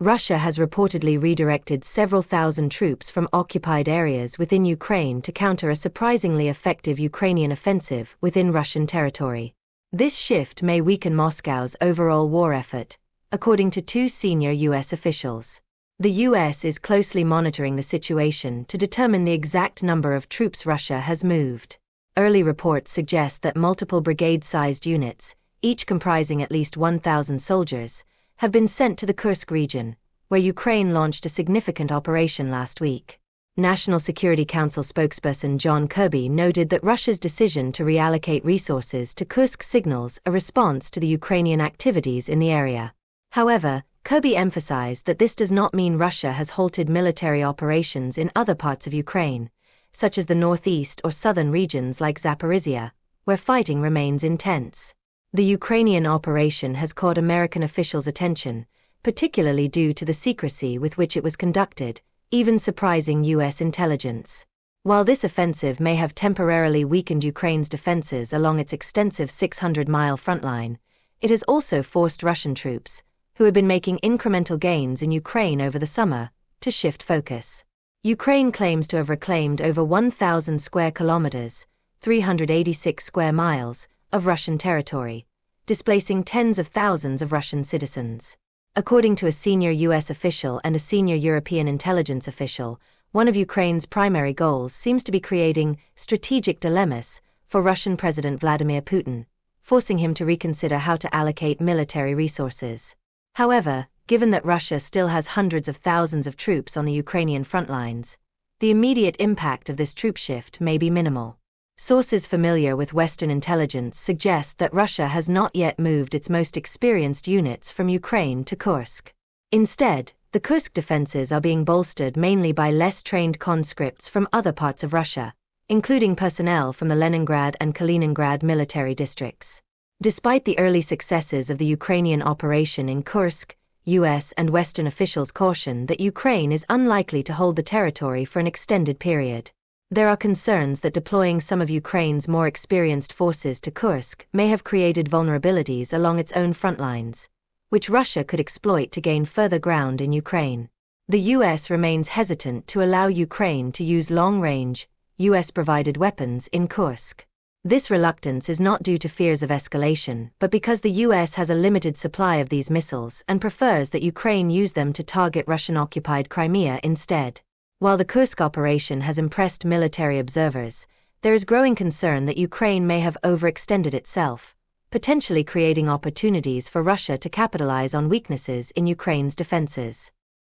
Russia has reportedly redirected several thousand troops from occupied areas within Ukraine to counter a surprisingly effective Ukrainian offensive within Russian territory. This shift may weaken Moscow's overall war effort, according to two senior U.S. officials. The U.S. is closely monitoring the situation to determine the exact number of troops Russia has moved. Early reports suggest that multiple brigade-sized units, each comprising at least 1,000 soldiers, have been sent to the Kursk region, where Ukraine launched a significant operation last week. National Security Council spokesperson John Kirby noted that Russia's decision to reallocate resources to Kursk signals a response to the Ukrainian activities in the area. However, Kirby emphasized that this does not mean Russia has halted military operations in other parts of Ukraine, such as the northeast or southern regions like Zaporizhya, where fighting remains intense. The Ukrainian operation has caught American officials' attention, particularly due to the secrecy with which it was conducted, even surprising U.S. intelligence. While this offensive may have temporarily weakened Ukraine's defenses along its extensive 600-mile front line, it has also forced Russian troops, who had been making incremental gains in Ukraine over the summer, to shift focus. Ukraine claims to have reclaimed over 1,000 square kilometers, 386 square miles, of Russian territory, displacing tens of thousands of Russian citizens. According to a senior U.S. official and a senior European intelligence official, one of Ukraine's primary goals seems to be creating strategic dilemmas for Russian President Vladimir Putin, forcing him to reconsider how to allocate military resources. However, given that Russia still has hundreds of thousands of troops on the Ukrainian front lines, the immediate impact of this troop shift may be minimal. Sources familiar with Western intelligence suggest that Russia has not yet moved its most experienced units from Ukraine to Kursk. Instead, the Kursk defenses are being bolstered mainly by less trained conscripts from other parts of Russia, including personnel from the Leningrad and Kaliningrad military districts. Despite the early successes of the Ukrainian operation in Kursk, U.S. and Western officials caution that Ukraine is unlikely to hold the territory for an extended period. There are concerns that deploying some of Ukraine's more experienced forces to Kursk may have created vulnerabilities along its own front lines, which Russia could exploit to gain further ground in Ukraine. The U.S. remains hesitant to allow Ukraine to use long-range, U.S.-provided weapons in Kursk. This reluctance is not due to fears of escalation, but because the U.S. has a limited supply of these missiles and prefers that Ukraine use them to target Russian-occupied Crimea instead. While the Kursk operation has impressed military observers, there is growing concern that Ukraine may have overextended itself, potentially creating opportunities for Russia to capitalize on weaknesses in Ukraine's defenses.